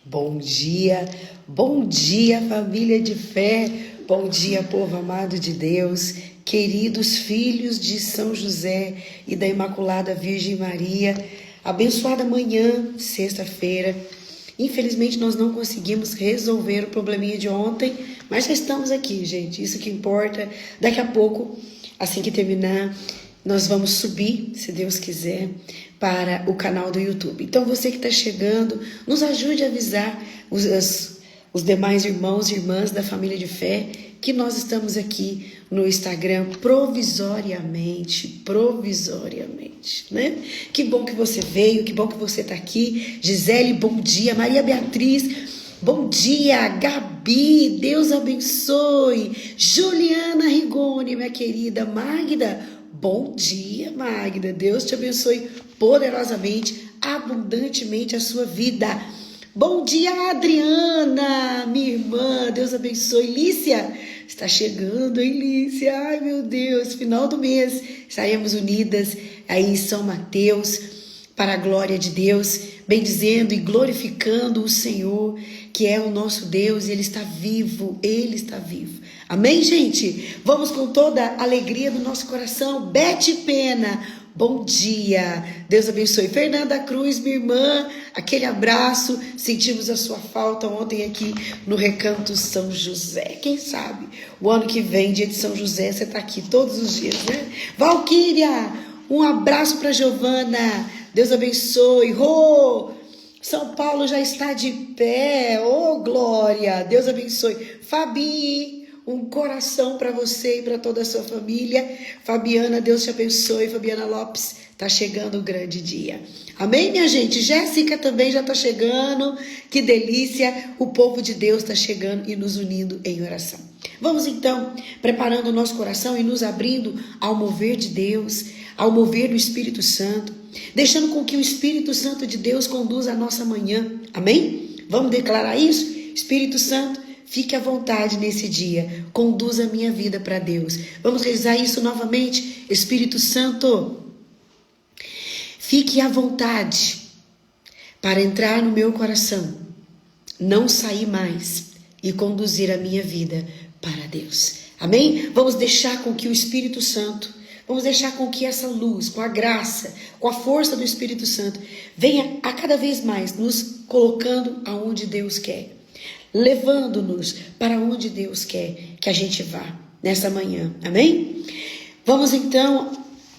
Bom dia família de fé, bom dia povo amado de Deus, queridos filhos de São José e da Imaculada Virgem Maria, abençoada manhã, sexta-feira. Infelizmente nós não conseguimos resolver o probleminha de ontem, mas já estamos aqui, gente, isso que importa. Daqui a pouco, assim que terminar, nós vamos subir, se Deus quiser, para o canal do YouTube. Então você que está chegando, nos ajude a avisar os demais irmãos e irmãs da família de fé que nós estamos aqui no Instagram provisoriamente, né? Que bom que você veio, que bom que você está aqui. Gisele, bom dia. Maria Beatriz, bom dia. Gabi, Deus abençoe. Juliana Rigoni, minha querida. Magda, bom dia, Magda. Deus te abençoe poderosamente, abundantemente a sua vida. Bom dia, Adriana, minha irmã. Deus abençoe. Lícia, está chegando, hein, Lícia? Ai, meu Deus, final do mês. Estaremos unidas aí em São Mateus, para a glória de Deus, bendizendo e glorificando o Senhor, que é o nosso Deus, e Ele está vivo, Ele está vivo. Amém, gente? Vamos com toda a alegria do nosso coração. Bete Pena, bom dia. Deus abençoe. Fernanda Cruz, minha irmã, aquele abraço. Sentimos a sua falta ontem aqui no Recanto São José. Quem sabe o ano que vem, dia de São José, você está aqui todos os dias, né? Valquíria, um abraço para Giovana. Deus abençoe. São Paulo já está de pé. Glória. Deus abençoe. Fabi, um coração para você e para toda a sua família. Fabiana, Deus te abençoe. Fabiana Lopes, está chegando o grande dia. Amém, minha gente? Jéssica também já está chegando. Que delícia. O povo de Deus está chegando e nos unindo em oração. Vamos então, preparando o nosso coração e nos abrindo ao mover de Deus, ao mover do Espírito Santo, deixando com que o Espírito Santo de Deus conduza a nossa manhã. Amém? Vamos declarar isso? Espírito Santo, fique à vontade nesse dia. Conduza a minha vida para Deus. Vamos rezar isso novamente. Espírito Santo, fique à vontade para entrar no meu coração, não sair mais e conduzir a minha vida para Deus. Amém? Vamos deixar com que o Espírito Santo, vamos deixar com que essa luz, com a graça, com a força do Espírito Santo, venha a cada vez mais nos colocando aonde Deus quer, levando-nos para onde Deus quer que a gente vá nessa manhã. Amém? Vamos então,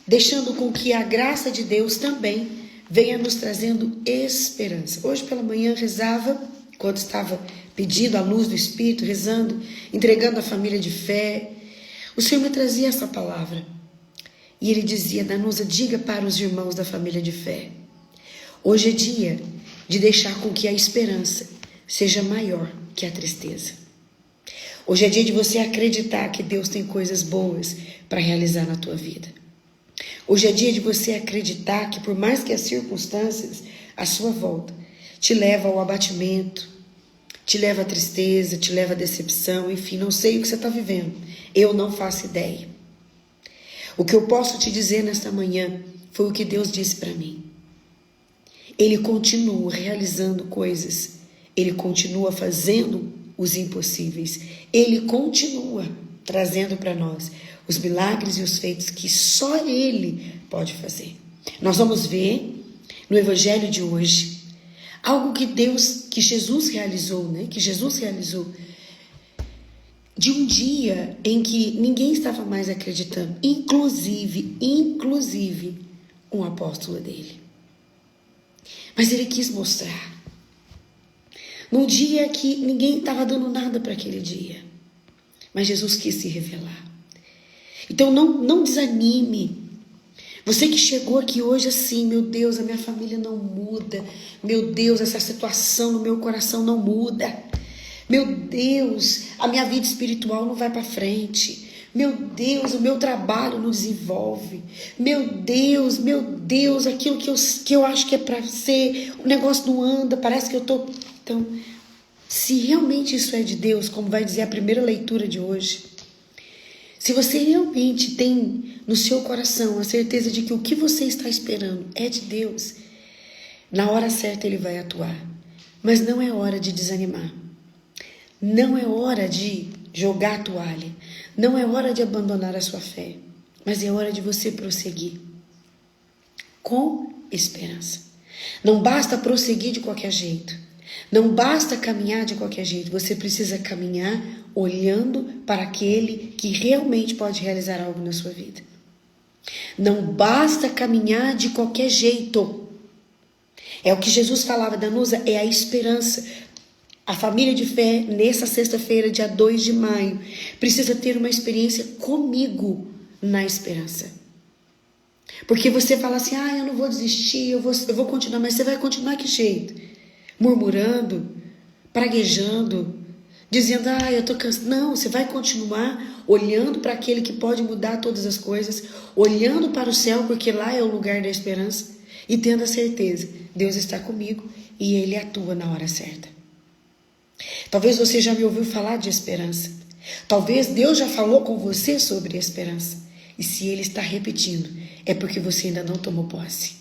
deixando com que a graça de Deus também venha nos trazendo esperança. Hoje pela manhã rezava, quando estava pedindo a luz do Espírito, rezando, entregando a família de fé, o Senhor me trazia essa palavra. E Ele dizia: Danusa, diga para os irmãos da família de fé, hoje é dia de deixar com que a esperança seja maior que a tristeza. Hoje é dia de você acreditar que Deus tem coisas boas para realizar na tua vida. Hoje é dia de você acreditar que, por mais que as circunstâncias à sua volta te levam ao abatimento, te leva à tristeza, te leva à decepção, enfim, não sei o que você está vivendo. Eu não faço ideia. O que eu posso te dizer nesta manhã foi o que Deus disse para mim. Ele continua realizando coisas. Ele continua fazendo os impossíveis. Ele continua trazendo para nós os milagres e os feitos que só Ele pode fazer. Nós vamos ver no Evangelho de hoje algo que Jesus realizou, né? Que Jesus realizou de um dia em que ninguém estava mais acreditando, inclusive um apóstolo dele. Mas ele quis mostrar. Num dia que ninguém estava dando nada para aquele dia, mas Jesus quis se revelar. Então não desanime. Você que chegou aqui hoje assim, meu Deus, a minha família não muda. Meu Deus, essa situação no meu coração não muda. Meu Deus, a minha vida espiritual não vai para frente. Meu Deus, o meu trabalho não desenvolve. Meu Deus, aquilo que eu acho que é para ser, o negócio não anda, parece que eu estou... Então, se realmente isso é de Deus, como vai dizer a primeira leitura de hoje, se você realmente tem no seu coração a certeza de que o que você está esperando é de Deus, na hora certa Ele vai atuar. Mas não é hora de desanimar. Não é hora de jogar a toalha. Não é hora de abandonar a sua fé. Mas é hora de você prosseguir com esperança. Não basta prosseguir de qualquer jeito. Não basta caminhar de qualquer jeito. Você precisa caminhar olhando para aquele que realmente pode realizar algo na sua vida. Não basta caminhar de qualquer jeito. É o que Jesus falava, Danusa, é a esperança. A família de fé, nessa sexta-feira, dia 2 de maio, precisa ter uma experiência comigo na esperança. Porque você fala assim, eu não vou desistir, eu vou continuar, mas você vai continuar que jeito? Murmurando, praguejando, dizendo, eu tô cansado. Não, você vai continuar olhando para aquele que pode mudar todas as coisas, olhando para o céu, porque lá é o lugar da esperança, e tendo a certeza, Deus está comigo e Ele atua na hora certa. Talvez você já me ouviu falar de esperança. Talvez Deus já falou com você sobre esperança. E se Ele está repetindo, é porque você ainda não tomou posse.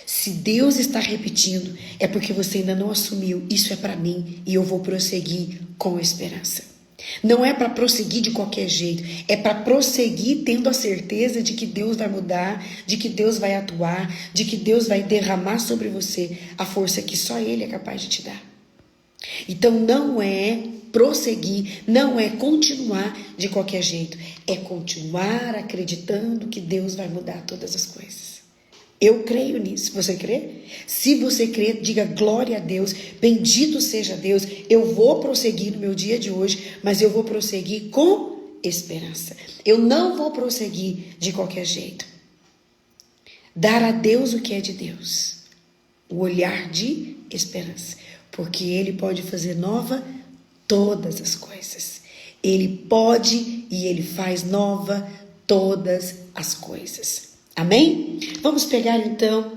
Se Deus está repetindo, é porque você ainda não assumiu. Isso é para mim e eu vou prosseguir com esperança. Não é para prosseguir de qualquer jeito. É para prosseguir tendo a certeza de que Deus vai mudar, de que Deus vai atuar, de que Deus vai derramar sobre você a força que só Ele é capaz de te dar. Então não é prosseguir, não é continuar de qualquer jeito, é continuar acreditando que Deus vai mudar todas as coisas. Eu creio nisso, você crê? Se você crê, diga glória a Deus, bendito seja Deus, eu vou prosseguir no meu dia de hoje, mas eu vou prosseguir com esperança. Eu não vou prosseguir de qualquer jeito. Dar a Deus o que é de Deus, o olhar de esperança. Porque Ele pode fazer nova todas as coisas. Ele pode e Ele faz nova todas as coisas. Amém? Vamos pegar então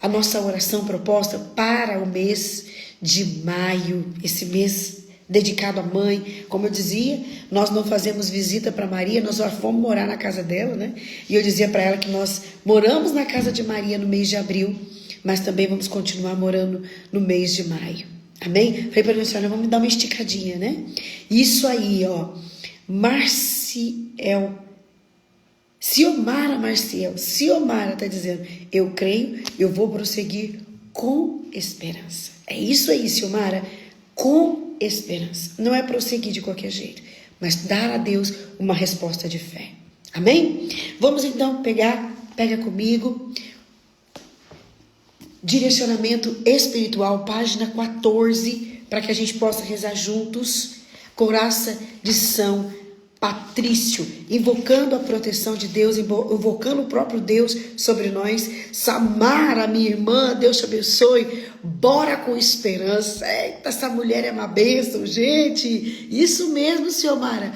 a nossa oração proposta para o mês de maio. Esse mês dedicado à mãe. Como eu dizia, nós não fazemos visita para Maria, nós já fomos morar na casa dela, né? E eu dizia para ela que nós moramos na casa de Maria no mês de abril, mas também vamos continuar morando no mês de maio. Amém? Falei para a senhora, vamos dar uma esticadinha, né? Isso aí, ó. Ciomara está dizendo, eu creio, eu vou prosseguir com esperança. É isso aí, Ciomara, com esperança. Não é prosseguir de qualquer jeito, mas dar a Deus uma resposta de fé. Amém? Vamos então pega comigo, Direcionamento Espiritual, página 14, para que a gente possa rezar juntos. Couraça de São Patrício, invocando a proteção de Deus, invocando o próprio Deus sobre nós. Samara, minha irmã, Deus te abençoe. Bora com esperança. Eita, essa mulher é uma bênção, gente. Isso mesmo, Ciomara.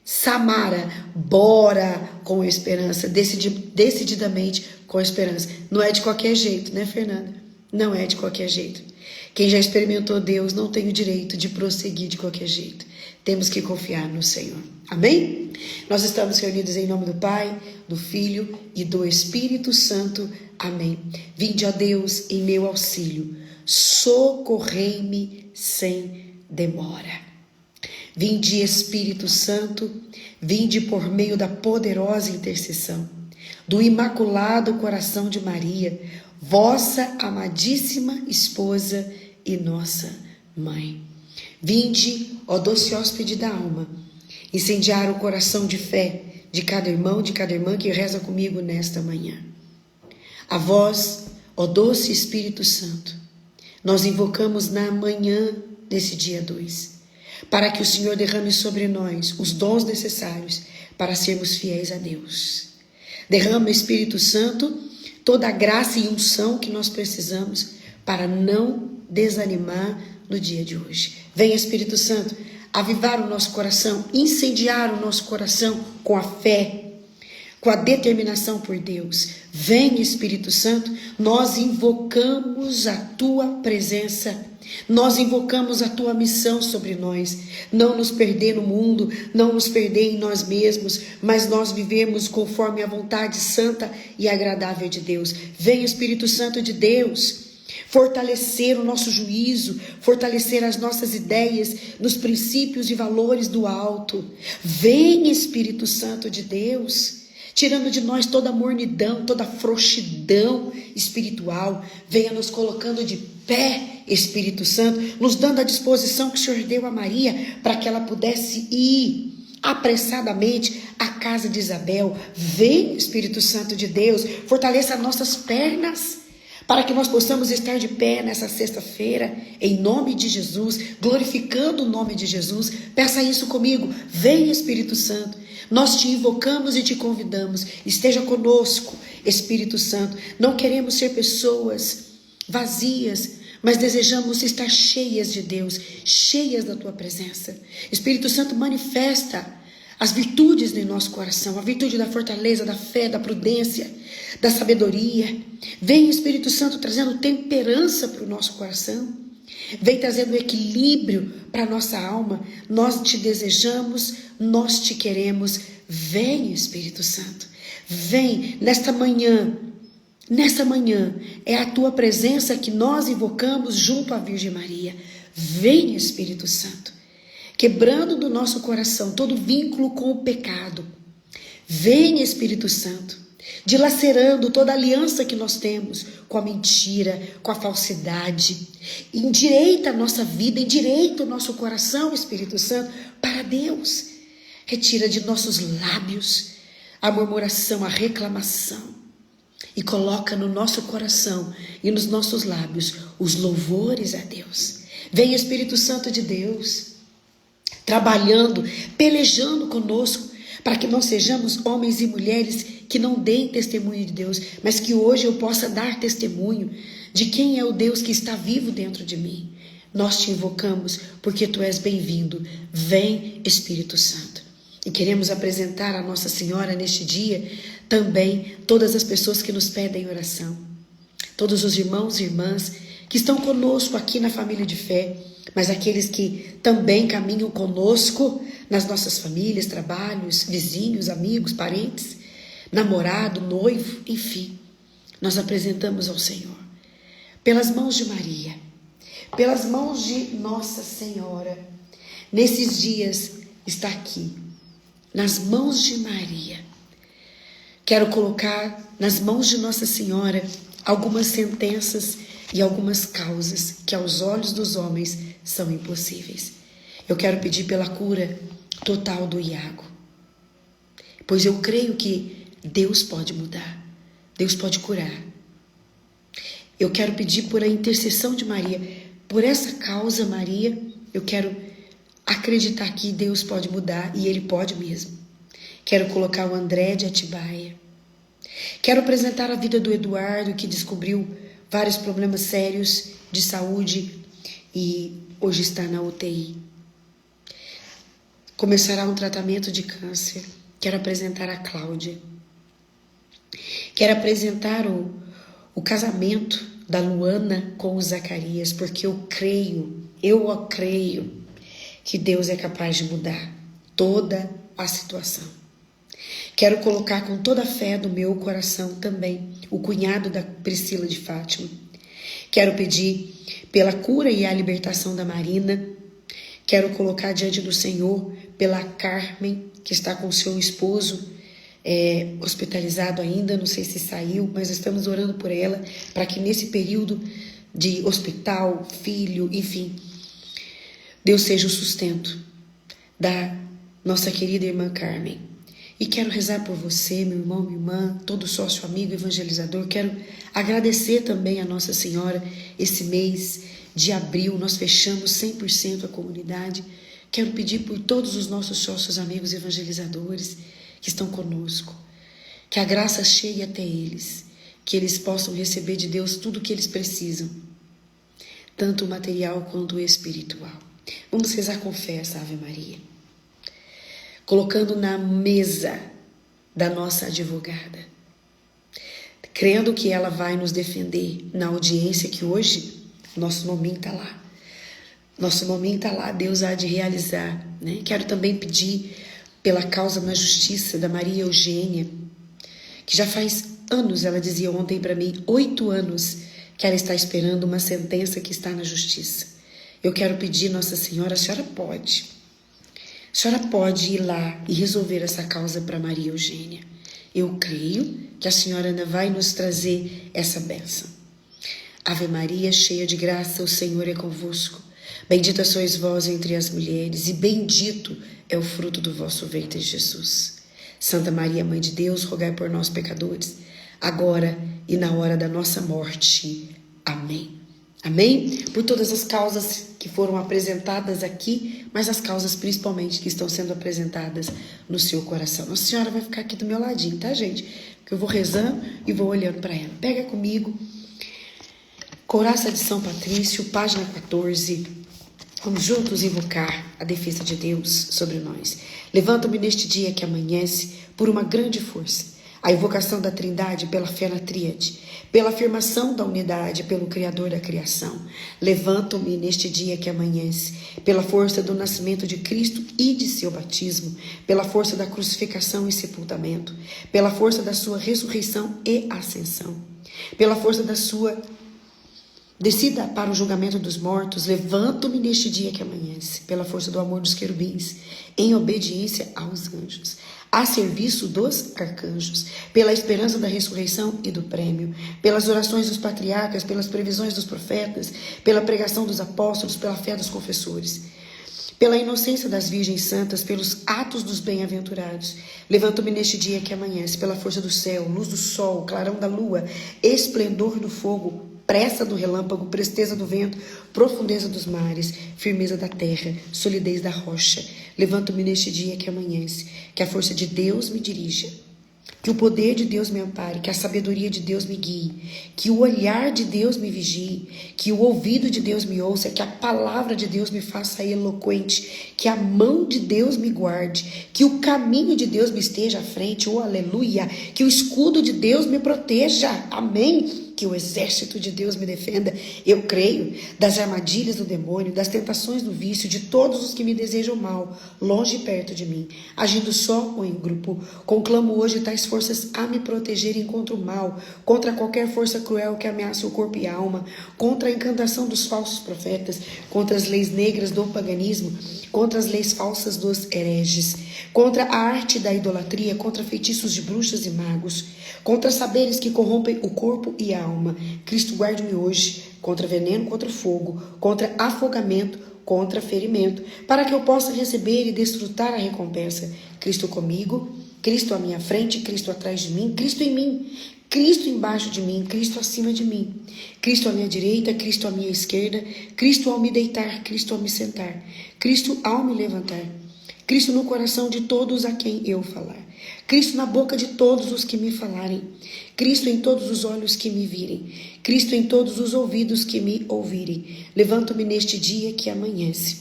Samara, bora com esperança, decididamente com esperança. Não é de qualquer jeito, né, Fernanda? Não é de qualquer jeito. Quem já experimentou Deus não tem o direito de prosseguir de qualquer jeito. Temos que confiar no Senhor. Amém? Nós estamos reunidos em nome do Pai, do Filho e do Espírito Santo. Amém. Vinde, ó Deus, em meu auxílio. Socorrei-me sem demora. Vinde, Espírito Santo, vinde por meio da poderosa intercessão do Imaculado Coração de Maria, vossa amadíssima esposa e nossa mãe. Vinde, ó doce hóspede da alma, incendiar o coração de fé de cada irmão, de cada irmã que reza comigo nesta manhã. A vós, ó doce Espírito Santo, nós invocamos na manhã desse dia 2, para que o Senhor derrame sobre nós os dons necessários para sermos fiéis a Deus. Derrama, Espírito Santo, toda a graça e unção que nós precisamos para não desanimar no dia de hoje. Venha, Espírito Santo, avivar o nosso coração, incendiar o nosso coração com a fé, com a determinação por Deus. Vem, Espírito Santo, nós invocamos a Tua presença, nós invocamos a Tua missão sobre nós, não nos perder no mundo, não nos perder em nós mesmos, mas nós vivemos conforme a vontade santa e agradável de Deus. Vem, Espírito Santo de Deus, fortalecer o nosso juízo, fortalecer as nossas ideias nos princípios e valores do alto. Vem, Espírito Santo de Deus, tirando de nós toda mornidão, toda frouxidão espiritual. Venha nos colocando de pé, Espírito Santo, nos dando a disposição que o Senhor deu a Maria para que ela pudesse ir apressadamente à casa de Isabel. Vem, Espírito Santo de Deus, fortaleça nossas pernas para que nós possamos estar de pé nessa sexta-feira, em nome de Jesus, glorificando o nome de Jesus. Peça isso comigo. Vem, Espírito Santo. Nós te invocamos e te convidamos. Esteja conosco, Espírito Santo. Não queremos ser pessoas vazias, mas desejamos estar cheias de Deus, cheias da tua presença. Espírito Santo, manifesta as virtudes em nosso coração, a virtude da fortaleza, da fé, da prudência, da sabedoria. Vem, Espírito Santo, trazendo temperança para o nosso coração. Vem trazendo equilíbrio para a nossa alma. Nós te desejamos, nós te queremos. Vem, Espírito Santo. Vem nesta manhã. Nesta manhã é a tua presença que nós invocamos junto à Virgem Maria. Vem, Espírito Santo, quebrando do nosso coração todo vínculo com o pecado. Vem, Espírito Santo, dilacerando toda aliança que nós temos com a mentira, com a falsidade. Endireita a nossa vida, endireita o nosso coração, Espírito Santo, para Deus. Retira de nossos lábios a murmuração, a reclamação, e coloca no nosso coração e nos nossos lábios os louvores a Deus. Vem, Espírito Santo de Deus, trabalhando, pelejando conosco, para que nós sejamos homens e mulheres que não deem testemunho de Deus, mas que hoje eu possa dar testemunho de quem é o Deus que está vivo dentro de mim. Nós te invocamos porque tu és bem-vindo. Vem, Espírito Santo. E queremos apresentar a Nossa Senhora neste dia também todas as pessoas que nos pedem oração, todos os irmãos e irmãs que estão conosco aqui na família de fé, mas aqueles que também caminham conosco nas nossas famílias, trabalhos, vizinhos, amigos, parentes, namorado, noivo, enfim. Nós apresentamos ao Senhor, pelas mãos de Maria, pelas mãos de Nossa Senhora. Nesses dias está aqui, nas mãos de Maria. Quero colocar nas mãos de Nossa Senhora algumas sentenças e algumas causas que aos olhos dos homens são impossíveis. Eu quero pedir pela cura total do Iago, pois eu creio que Deus pode mudar, Deus pode curar. Eu quero pedir por a intercessão de Maria, por essa causa, Maria, eu quero acreditar que Deus pode mudar e Ele pode mesmo. Quero colocar o André de Atibaia. Quero apresentar a vida do Eduardo, que descobriu vários problemas sérios de saúde e hoje está na UTI. Começará um tratamento de câncer. Quero apresentar a Cláudia. Quero apresentar o casamento da Luana com o Zacarias, porque eu creio que Deus é capaz de mudar toda a situação. Quero colocar com toda a fé do meu coração também o cunhado da Priscila de Fátima. Quero pedir pela cura e a libertação da Marina. Quero colocar diante do Senhor pela Carmen, que está com seu esposo hospitalizado ainda, não sei se saiu, mas estamos orando por ela, para que nesse período de hospital, filho, enfim, Deus seja o sustento da nossa querida irmã Carmen. E quero rezar por você, meu irmão, minha irmã, todo sócio, amigo, evangelizador. Quero agradecer também a Nossa Senhora. Esse mês de abril nós fechamos 100% a comunidade. Quero pedir por todos os nossos sócios, amigos, evangelizadores que estão conosco, que a graça chegue até eles, que eles possam receber de Deus tudo o que eles precisam, tanto o material quanto o espiritual. Vamos rezar com fé essa Ave Maria, colocando na mesa da nossa advogada, crendo que ela vai nos defender na audiência que hoje nosso nominho está lá. Nosso nominho está lá, Deus há de realizar, né? Quero também pedir pela causa na justiça da Maria Eugênia, que já faz anos, ela dizia ontem para mim, 8 anos que ela está esperando uma sentença que está na justiça. Eu quero pedir, Nossa Senhora, a senhora pode ir lá e resolver essa causa para Maria Eugênia. Eu creio que a senhora ainda vai nos trazer essa bênção. Ave Maria, cheia de graça, o Senhor é convosco. Bendita sois vós entre as mulheres, e bendito é o fruto do vosso ventre, Jesus. Santa Maria, Mãe de Deus, rogai por nós, pecadores, agora e na hora da nossa morte. Amém. Amém? Por todas as causas que foram apresentadas aqui, mas as causas principalmente que estão sendo apresentadas no seu coração. Nossa Senhora vai ficar aqui do meu ladinho, tá, gente? Porque eu vou rezando e vou olhando para ela. Pega comigo. Coraça de São Patrício, página 14. Vamos juntos invocar a defesa de Deus sobre nós. Levanta-me neste dia que amanhece por uma grande força. A invocação da Trindade pela fé na Tríade, pela afirmação da unidade, pelo Criador da criação. Levanto-me neste dia que amanhece, pela força do nascimento de Cristo e de seu batismo, pela força da crucificação e sepultamento, pela força da sua ressurreição e ascensão, pela força da sua descida para o julgamento dos mortos. Levanto-me neste dia que amanhece, pela força do amor dos querubins, em obediência aos anjos, a serviço dos arcanjos, pela esperança da ressurreição e do prêmio, pelas orações dos patriarcas, pelas previsões dos profetas, pela pregação dos apóstolos, pela fé dos confessores, pela inocência das virgens santas, pelos atos dos bem-aventurados. Levanto-me neste dia que amanhece, pela força do céu, luz do sol, clarão da lua, esplendor do fogo, pressa do relâmpago, presteza do vento, profundeza dos mares, firmeza da terra, solidez da rocha. Levanto-me neste dia que amanhece, que a força de Deus me dirija, que o poder de Deus me ampare, que a sabedoria de Deus me guie, que o olhar de Deus me vigie, que o ouvido de Deus me ouça, que a palavra de Deus me faça eloquente, que a mão de Deus me guarde, que o caminho de Deus me esteja à frente, oh aleluia, que o escudo de Deus me proteja, amém. Que o exército de Deus me defenda. Eu creio das armadilhas do demônio, das tentações do vício, de todos os que me desejam mal, longe e perto de mim, agindo só ou em grupo. Conclamo hoje tais forças a me protegerem contra o mal, contra qualquer força cruel que ameaça o corpo e a alma, contra a encantação dos falsos profetas, contra as leis negras do paganismo, contra as leis falsas dos hereges, contra a arte da idolatria, contra feitiços de bruxas e magos, contra saberes que corrompem o corpo e a alma. Cristo guarde-me hoje contra veneno, contra fogo, contra afogamento, contra ferimento, para que eu possa receber e desfrutar a recompensa. Cristo comigo, Cristo à minha frente, Cristo atrás de mim, Cristo em mim, Cristo embaixo de mim, Cristo acima de mim, Cristo à minha direita, Cristo à minha esquerda, Cristo ao me deitar, Cristo ao me sentar, Cristo ao me levantar, Cristo no coração de todos a quem eu falar, Cristo na boca de todos os que me falarem, Cristo em todos os olhos que me virem, Cristo em todos os ouvidos que me ouvirem. Levanto-me neste dia que amanhece,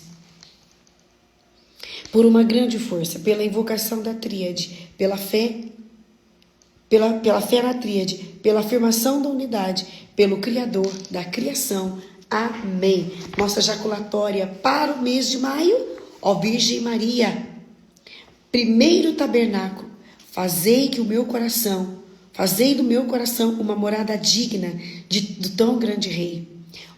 por uma grande força, pela invocação da Tríade, pela fé na Tríade, pela afirmação da unidade, pelo Criador da criação. Amém. Nossa jaculatória para o mês de maio, ó Virgem Maria, primeiro tabernáculo, fazei do meu coração uma morada digna do tão grande Rei.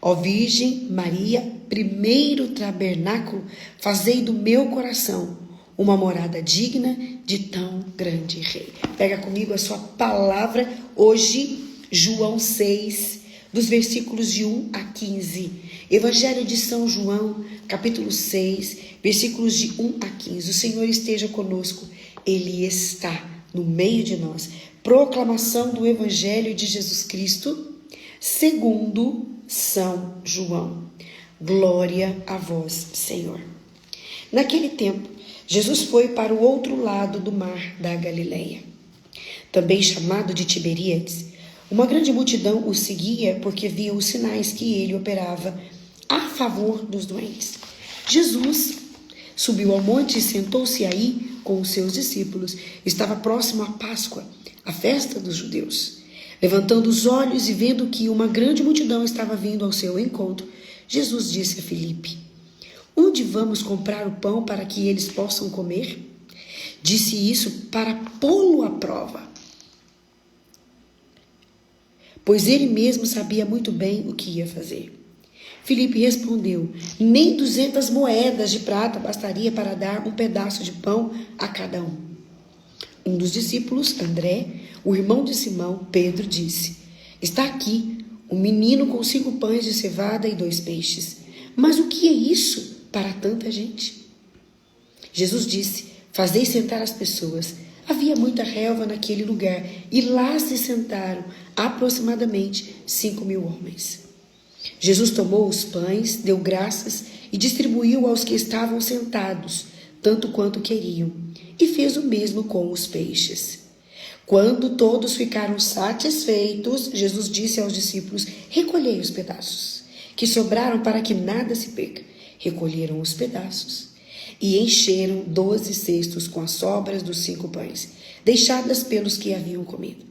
Ó Virgem Maria, primeiro tabernáculo, fazei do meu coração uma morada digna de tão grande Rei. Pega comigo a sua palavra hoje, João 6, dos versículos de 1 a 15. Evangelho de São João, capítulo 6, versículos de 1 a 15. O Senhor esteja conosco, Ele está no meio de nós. Proclamação do Evangelho de Jesus Cristo, segundo São João. Glória a vós, Senhor. Naquele tempo, Jesus foi para o outro lado do mar da Galileia, também chamado de Tiberíades. Uma grande multidão o seguia porque via os sinais que ele operava a favor dos doentes. Jesus subiu ao monte e sentou-se aí com os seus discípulos. Estava próximo à Páscoa, a festa dos judeus. Levantando os olhos e vendo que uma grande multidão estava vindo ao seu encontro, Jesus disse a Filipe: onde vamos comprar o pão para que eles possam comer? Disse isso para pô-lo à prova, pois ele mesmo sabia muito bem o que ia fazer. Filipe respondeu: nem 200 moedas de prata bastaria para dar um pedaço de pão a cada um. Um dos discípulos, André, o irmão de Simão, Pedro, disse: está aqui um menino com 5 pães de cevada e 2 peixes. Mas o que é isso para tanta gente? Jesus disse: fazei sentar as pessoas. Havia muita relva naquele lugar, e lá se sentaram aproximadamente 5.000 homens. Jesus tomou os pães, deu graças e distribuiu aos que estavam sentados, tanto quanto queriam, e fez o mesmo com os peixes. Quando todos ficaram satisfeitos, Jesus disse aos discípulos: recolhei os pedaços, que sobraram para que nada se perca. Recolheram os pedaços e encheram 12 cestos com as sobras dos 5 pães, deixadas pelos que haviam comido.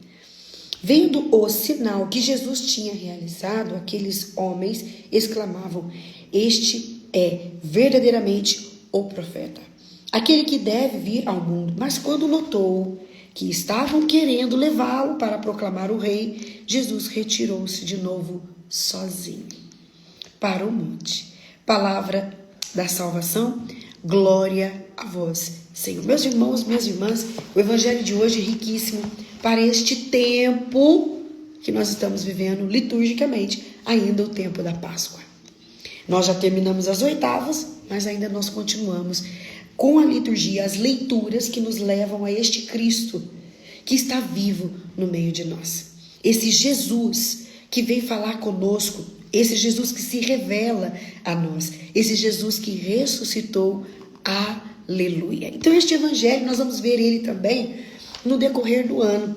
Vendo o sinal que Jesus tinha realizado, aqueles homens exclamavam: este é verdadeiramente o profeta, aquele que deve vir ao mundo. Mas quando notou que estavam querendo levá-lo para proclamar o rei, Jesus retirou-se de novo sozinho para o monte. Palavra da salvação, glória a vós, Senhor. Meus irmãos, minhas irmãs, o evangelho de hoje é riquíssimo para este tempo que nós estamos vivendo liturgicamente, ainda o tempo da Páscoa. Nós já terminamos as oitavas, mas ainda nós continuamos com a liturgia, as leituras que nos levam a este Cristo que está vivo no meio de nós. Esse Jesus que vem falar conosco, esse Jesus que se revela a nós, esse Jesus que ressuscitou, aleluia. Então este evangelho nós vamos ver ele também no decorrer do ano,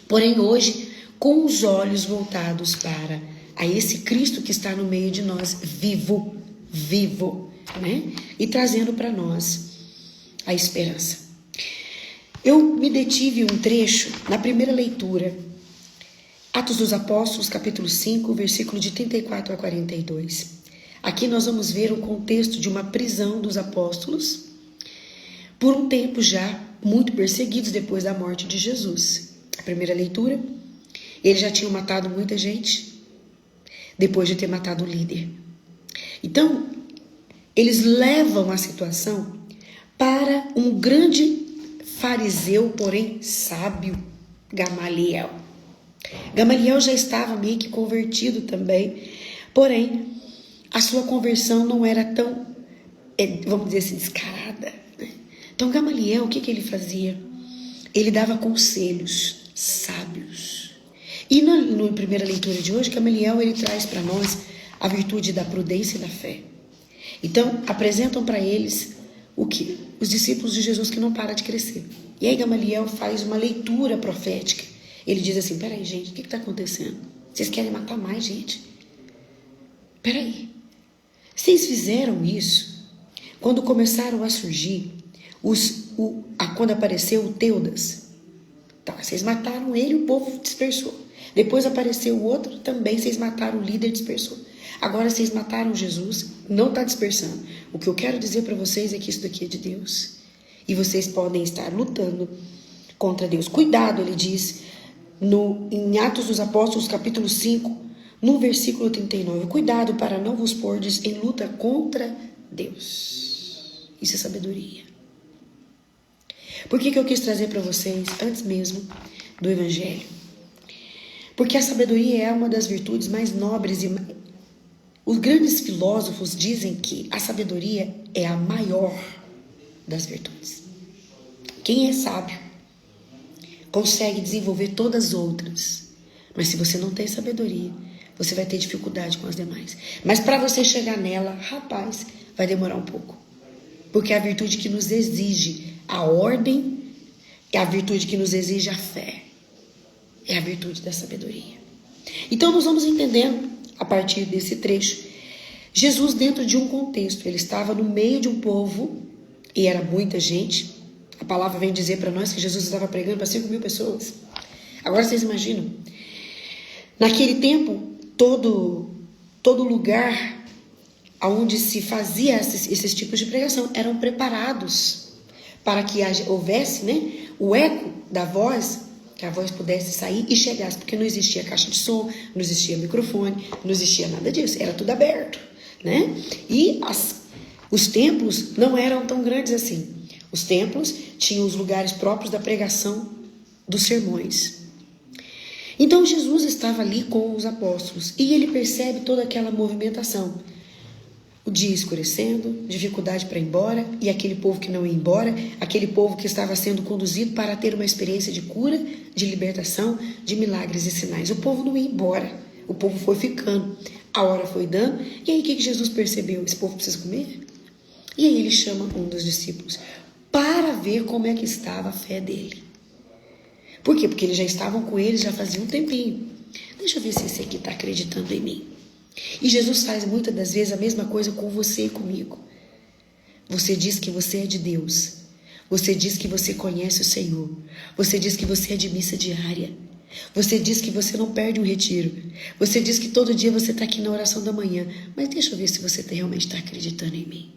porém hoje com os olhos voltados para a esse Cristo que está no meio de nós, vivo, né? E trazendo para nós a esperança. Eu me detive um trecho na primeira leitura, Atos dos Apóstolos, capítulo 5, versículo de 34 a 42. Aqui nós vamos ver o contexto de uma prisão dos apóstolos, por um tempo já muito perseguidos depois da morte de Jesus. A primeira leitura, eles já tinham matado muita gente, depois de ter matado o líder. Então, eles levam a situação para um grande fariseu, porém sábio, Gamaliel. Gamaliel já estava meio que convertido também, porém, a sua conversão não era tão, vamos dizer assim, descarada, né? Então, Gamaliel, o que ele fazia? Ele dava conselhos sábios. E na primeira leitura de hoje, Gamaliel, ele traz para nós a virtude da prudência e da fé. Então, apresentam para eles o que? Os discípulos de Jesus que não param de crescer. E aí Gamaliel faz uma leitura profética. Ele diz assim: peraí, gente, o que está acontecendo? Vocês querem matar mais gente? Peraí. Vocês fizeram isso quando começaram a surgir, quando apareceu o Teudas. Tá, vocês mataram ele e o povo dispersou. Depois apareceu o outro, também vocês mataram o líder e dispersou. Agora vocês mataram Jesus, não está dispersando. O que eu quero dizer para vocês é que isso daqui é de Deus. E vocês podem estar lutando contra Deus. Cuidado, ele diz, em Atos dos Apóstolos, capítulo 5, no versículo 39. Cuidado para não vos pordes em luta contra Deus. Isso é sabedoria. Por que eu quis trazer para vocês, antes mesmo do Evangelho? Porque a sabedoria é uma das virtudes mais nobres e os grandes filósofos dizem que a sabedoria é a maior das virtudes. Quem é sábio consegue desenvolver todas as outras, mas se você não tem sabedoria, você vai ter dificuldade com as demais. Mas para você chegar nela, rapaz, vai demorar um pouco, porque é a virtude que nos exige a ordem, é a virtude que nos exige a fé, é a virtude da sabedoria. Então nós vamos entendendo a partir desse trecho, Jesus dentro de um contexto, ele estava no meio de um povo, e era muita gente. A palavra vem dizer para nós que Jesus estava pregando para 5.000 pessoas. Agora vocês imaginam, naquele tempo, todo lugar onde se fazia esses tipos de pregação eram preparados para que houvesse, né, o eco da voz que a voz pudesse sair e chegasse, porque não existia caixa de som, não existia microfone, não existia nada disso, era tudo aberto, né? E os templos não eram tão grandes assim. Os templos tinham os lugares próprios da pregação dos sermões. Então Jesus estava ali com os apóstolos e ele percebe toda aquela movimentação. O dia escurecendo, dificuldade para ir embora, e aquele povo que não ia embora, aquele povo que estava sendo conduzido para ter uma experiência de cura, de libertação, de milagres e sinais. O povo não ia embora, o povo foi ficando, a hora foi dando, e aí o que Jesus percebeu? Esse povo precisa comer? E aí ele chama um dos discípulos para ver como é que estava a fé dele. Por quê? Porque eles já estavam com ele já fazia um tempinho. Deixa eu ver se esse aqui está acreditando em mim. E Jesus faz muitas das vezes a mesma coisa com você e comigo. Você diz que você é de Deus. Você diz que você conhece o Senhor. Você diz que você é de missa diária. Você diz que você não perde um retiro. Você diz que todo dia você está aqui na oração da manhã. Mas deixa eu ver se você realmente está acreditando em mim.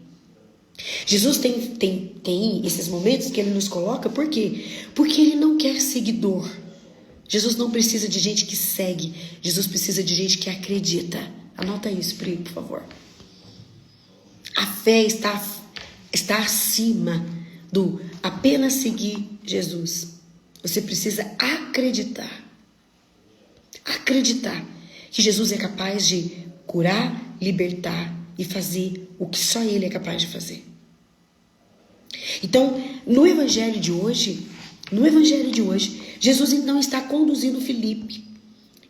Jesus tem esses momentos que ele nos coloca, por quê? Porque ele não quer seguidor. Jesus não precisa de gente que segue. Jesus precisa de gente que acredita. Anota isso, Pri, por favor. A fé está acima do apenas seguir Jesus. Você precisa acreditar. Acreditar que Jesus é capaz de curar, libertar e fazer o que só Ele é capaz de fazer. Então, no Evangelho de hoje, Jesus então está conduzindo Filipe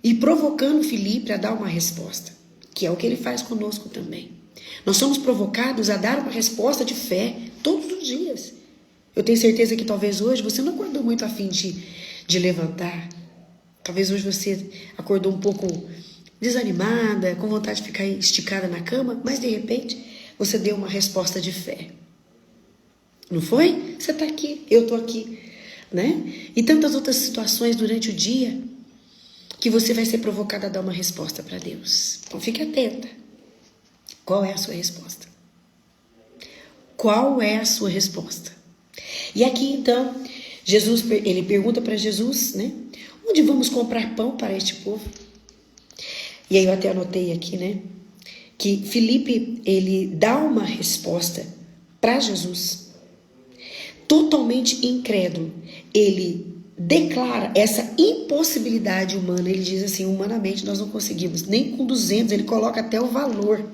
e provocando Filipe a dar uma resposta, que é o que ele faz conosco também. Nós somos provocados a dar uma resposta de fé todos os dias. Eu tenho certeza que talvez hoje você não acordou muito a fim de levantar. Talvez hoje você acordou um pouco desanimada, com vontade de ficar esticada na cama, mas de repente você deu uma resposta de fé. Não foi? Você está aqui, eu estou aqui, né? E tantas outras situações durante o dia que você vai ser provocada a dar uma resposta para Deus. Então fique atenta. Qual é a sua resposta? Qual é a sua resposta? E aqui então, ele pergunta para Jesus, né? Onde vamos comprar pão para este povo? E aí eu até anotei aqui, né? Que Filipe, ele dá uma resposta para Jesus. Totalmente incrédulo. Ele declara essa impossibilidade humana. Ele diz assim, humanamente nós não conseguimos. Nem com 200, ele coloca até o valor.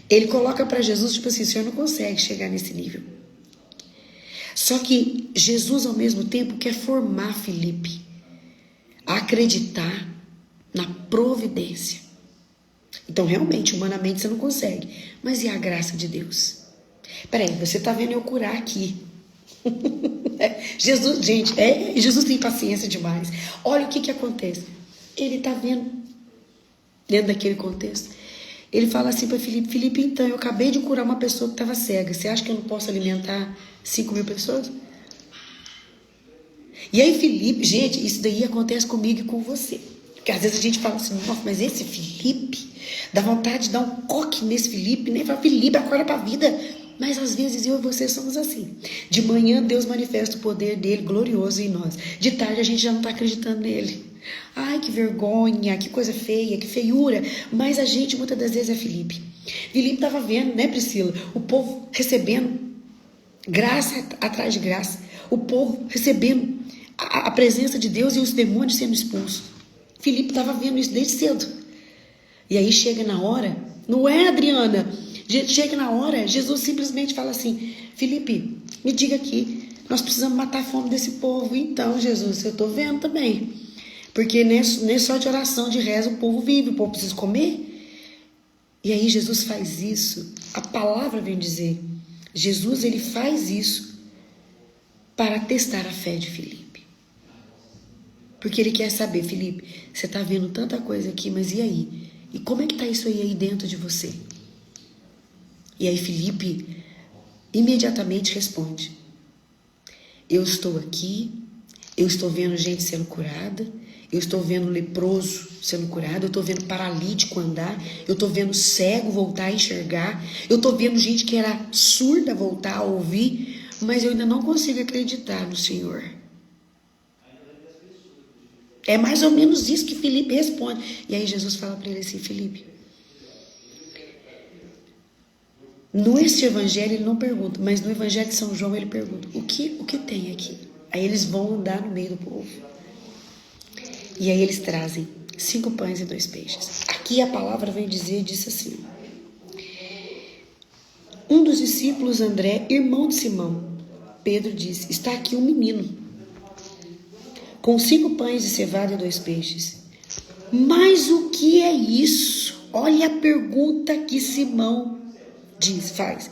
Ele coloca para Jesus, tipo assim, o senhor não consegue chegar nesse nível. Só que Jesus, ao mesmo tempo, quer formar Filipe a acreditar na providência. Então, realmente, humanamente você não consegue. Mas e a graça de Deus? Peraí, você está vendo eu curar aqui. Jesus, gente, Jesus tem paciência demais. Olha o que acontece. Ele está vendo, dentro daquele contexto, ele fala assim para Filipe, Filipe, então, eu acabei de curar uma pessoa que estava cega. Você acha que eu não posso alimentar 5.000 pessoas? E aí Filipe, gente, isso daí acontece comigo e com você. Porque às vezes a gente fala assim, nossa, mas esse Filipe, dá vontade de dar um coque nesse Filipe, né? Fala, Filipe, acorda para a vida. Mas às vezes eu e você somos assim. De manhã Deus manifesta o poder dele glorioso em nós. De tarde a gente já não está acreditando nele. Ai, que vergonha, que coisa feia, que feiura. Mas a gente muitas das vezes é Filipe. Filipe estava vendo, né, Priscila? O povo recebendo graça atrás de graça. O povo recebendo a presença de Deus e os demônios sendo expulsos. Filipe estava vendo isso desde cedo. E aí chega na hora, não é, Adriana? Chega na hora, Jesus simplesmente fala assim, Filipe, me diga aqui, nós precisamos matar a fome desse povo. Então, Jesus, eu estou vendo também. Porque nem só de oração, de reza, o povo vive, o povo precisa comer. E aí Jesus faz isso, a palavra vem dizer, Jesus ele faz isso para testar a fé de Filipe. Porque ele quer saber, Filipe, você está vendo tanta coisa aqui, mas e aí? E como é que está isso aí dentro de você? E aí Filipe imediatamente responde, eu estou aqui, eu estou vendo gente sendo curada, eu estou vendo leproso sendo curado, eu estou vendo paralítico andar, eu estou vendo cego voltar a enxergar, eu estou vendo gente que era surda voltar a ouvir, mas eu ainda não consigo acreditar no Senhor. É mais ou menos isso que Filipe responde. E aí Jesus fala para ele assim: Filipe, neste evangelho ele não pergunta, mas no evangelho de São João ele pergunta: o que tem aqui? Aí eles vão andar no meio do povo. E aí eles trazem 5 pães e 2 peixes. Aqui a palavra vem dizer, disse assim: um dos discípulos, André, irmão de Simão, Pedro, disse: está aqui um menino com 5 pães de cevada e 2 peixes. Mas o que é isso? Olha a pergunta que Simão faz.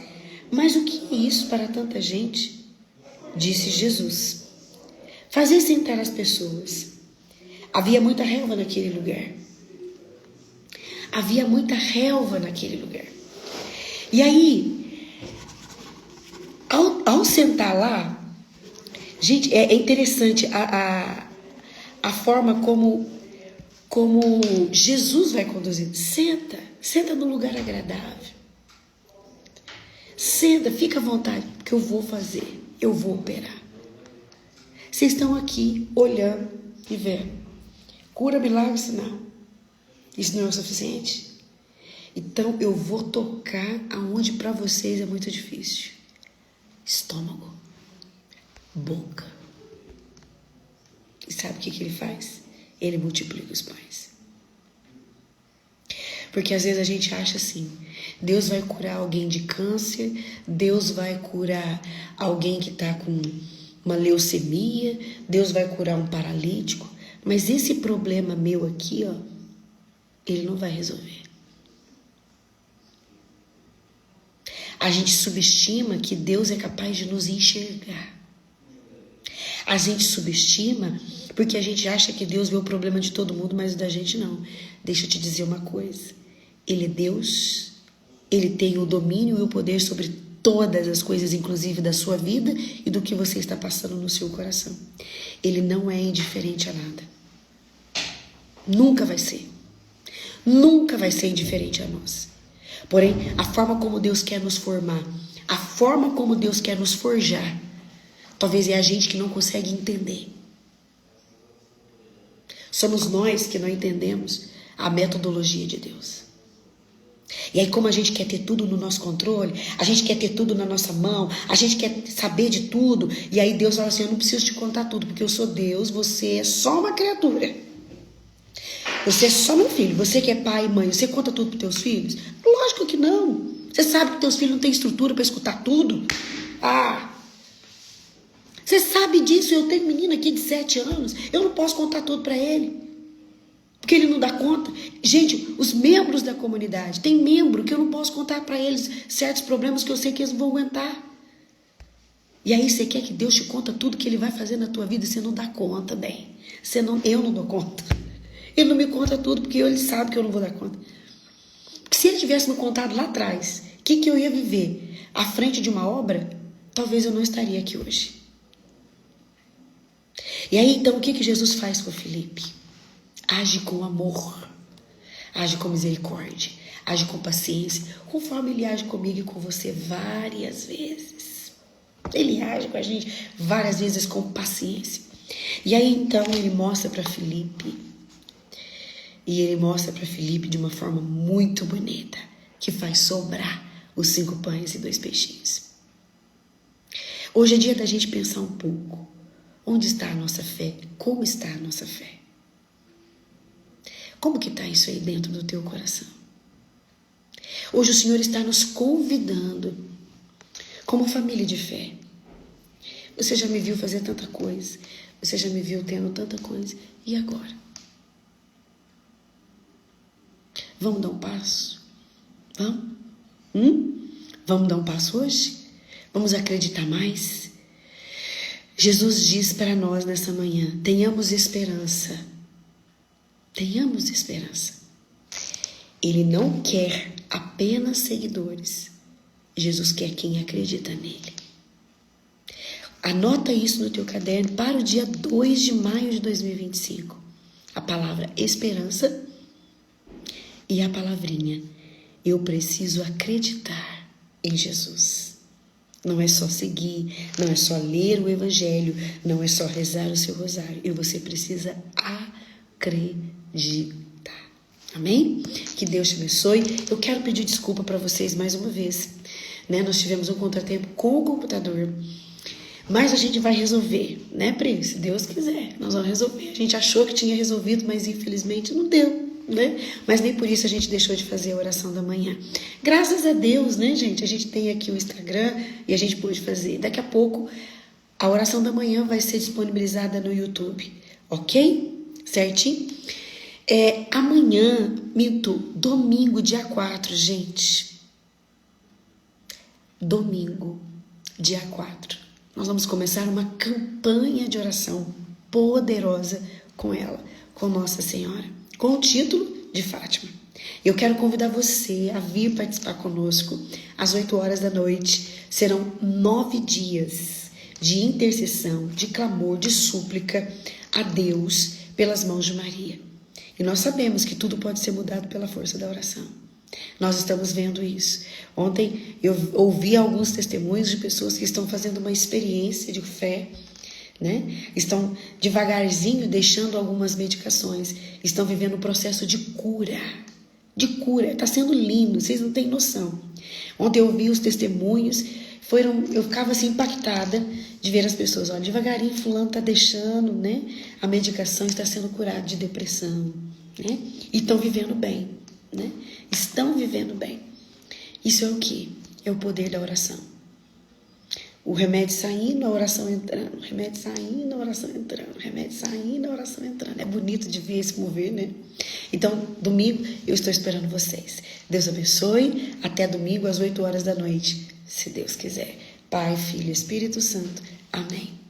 Mas o que é isso para tanta gente? Disse Jesus: fazei sentar as pessoas. Havia muita relva naquele lugar. Havia muita relva naquele lugar. E aí, ao sentar lá, gente, é interessante a forma como Jesus vai conduzindo. Senta num lugar agradável. Senta, fica à vontade, porque eu vou fazer, eu vou operar. Vocês estão aqui olhando e vendo. Cura, milagre, sinal. Isso não é o suficiente? Então eu vou tocar aonde para vocês é muito difícil. Estômago, boca. E sabe o que ele faz? Ele multiplica os pães. Porque às vezes a gente acha assim: Deus vai curar alguém de câncer, Deus vai curar alguém que está com uma leucemia, Deus vai curar um paralítico. Mas esse problema meu aqui, ó, ele não vai resolver. A gente subestima que Deus é capaz de nos enxergar. A gente subestima porque a gente acha que Deus vê o problema de todo mundo, mas o da gente não. Deixa eu te dizer uma coisa. Ele é Deus, Ele tem o domínio e o poder sobre todas as coisas, inclusive da sua vida e do que você está passando no seu coração. Ele não é indiferente a nada. Nunca vai ser. Nunca vai ser indiferente a nós. Porém, a forma como Deus quer nos formar, a forma como Deus quer nos forjar, talvez é a gente que não consegue entender. Somos nós que não entendemos a metodologia de Deus. E aí, como a gente quer ter tudo no nosso controle, a gente quer ter tudo na nossa mão, a gente quer saber de tudo, e aí Deus fala assim: eu não preciso te contar tudo, porque eu sou Deus, você é só uma criatura. Você é só meu filho. Você que é pai e mãe, você conta tudo para teus filhos? Lógico que não. Você sabe que teus filhos não têm estrutura para escutar tudo? Você sabe disso. Eu tenho um menino aqui de 7 anos. Eu não posso contar tudo para ele, porque ele não dá conta. Gente, os membros da comunidade, tem membro que eu não posso contar para eles certos problemas que eu sei que eles vão aguentar. E aí você quer que Deus te conta tudo que Ele vai fazer na tua vida e você não dá conta, bem. Eu não dou conta. Ele não me conta tudo porque Ele sabe que eu não vou dar conta. Porque se Ele tivesse me contado lá atrás o que eu ia viver à frente de uma obra, talvez eu não estaria aqui hoje. E aí então o que Jesus faz com Filipe? Age com amor, age com misericórdia, age com paciência, conforme Ele age comigo e com você várias vezes. Ele age com a gente várias vezes com paciência. E aí então Ele mostra para Filipe, e Ele mostra para Filipe de uma forma muito bonita, que faz sobrar os 5 pães e 2 peixinhos. Hoje é dia da gente pensar um pouco. Onde está a nossa fé? Como está a nossa fé? Como que está isso aí dentro do teu coração? Hoje o Senhor está nos convidando como família de fé. Você já me viu fazer tanta coisa. Você já me viu tendo tanta coisa. E agora? Vamos dar um passo? Vamos? Vamos dar um passo hoje? Vamos acreditar mais? Jesus diz para nós nessa manhã: tenhamos esperança. Tenhamos esperança. Ele não quer apenas seguidores. Jesus quer quem acredita nele. Anota isso no teu caderno para o dia 2 de maio de 2025. A palavra esperança e a palavrinha: eu preciso acreditar em Jesus. Não é só seguir, não é só ler o evangelho, não é só rezar o seu rosário. E você precisa acreditar. acreditar. Amém? Que Deus te abençoe. Eu quero pedir desculpa para vocês mais uma vez, né? Nós tivemos um contratempo com o computador, mas a gente vai resolver, né, Pri? Se Deus quiser, nós vamos resolver. A gente achou que tinha resolvido, mas infelizmente não deu, né? Mas nem por isso a gente deixou de fazer a oração da manhã. Graças a Deus, né, gente? A gente tem aqui o Instagram e a gente pôde fazer. Daqui a pouco a oração da manhã vai ser disponibilizada no YouTube, ok? Certinho? Amanhã, domingo, dia 4, gente. Domingo, dia 4. Nós vamos começar uma campanha de oração poderosa com ela, com Nossa Senhora, com o título de Fátima. Eu quero convidar você a vir participar conosco às 8 horas da noite. Serão 9 dias de intercessão, de clamor, de súplica a Deus pelas mãos de Maria. E nós sabemos que tudo pode ser mudado pela força da oração. Nós estamos vendo isso. Ontem eu ouvi alguns testemunhos de pessoas que estão fazendo uma experiência de fé, né? Estão devagarzinho deixando algumas medicações, estão vivendo um processo de cura. De cura. Está sendo lindo, vocês não têm noção. Ontem eu ouvi os testemunhos, eu ficava assim impactada de ver as pessoas, olha, devagarinho fulano está deixando, né? A medicação, está sendo curado de depressão, né? E estão vivendo bem, né? Estão vivendo bem. Isso é o quê? É o poder da oração. O remédio saindo, a oração entrando. O remédio saindo, a oração entrando. O remédio saindo, a oração entrando. É bonito de ver esse mover, né? Então, domingo, eu estou esperando vocês. Deus abençoe. Até domingo, às 8 horas da noite, se Deus quiser. Pai, Filho e Espírito Santo. Amém.